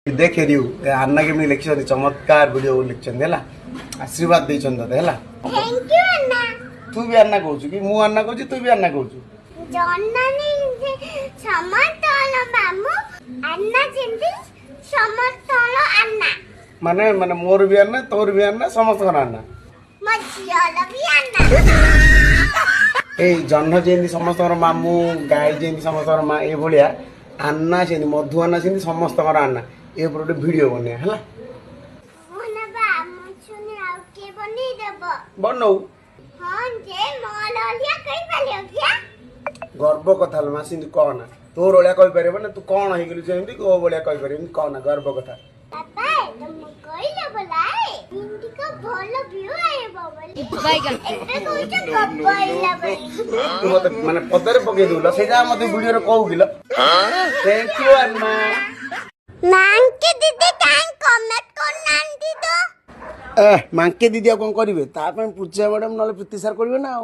देख रियू अन्ना के लिखिं चमत्कार वीडियो लिखिं आशीर्वाद देते है थैंक यू अन्ना। तू भी अन्ना कहू कि मु अन्ना कहूँ तू भी अन्ना कहू जन्नानी समतल मामू अन्ना जेंती समतल अन्ना माने माने मोर भी अन्ना तोर भी अन्ना समस्त अन्ना मझियल भी अन्ना ए जन्ह जेंती समस्त मामू गाय जेंती समस्त माँ ये भाया अन्ना से मधु अन्ना से समस्त अन्ना ये गोटे वीडियो बने है बनऊ गर्व कथा मासी कहना तोर भाया कहीपर ना तू कौन हो गलु को भाया कहीपर कहना गर्व कथा तू मत माने पदरे पकई दूल से मत वीडियो कहू किल थैंक यू अन्ना मांके दीदी काई कमेंट करनांती तो मांके दीदी कौन करेंगे पूजा मैडम ना प्रीति सार करेंगे ना।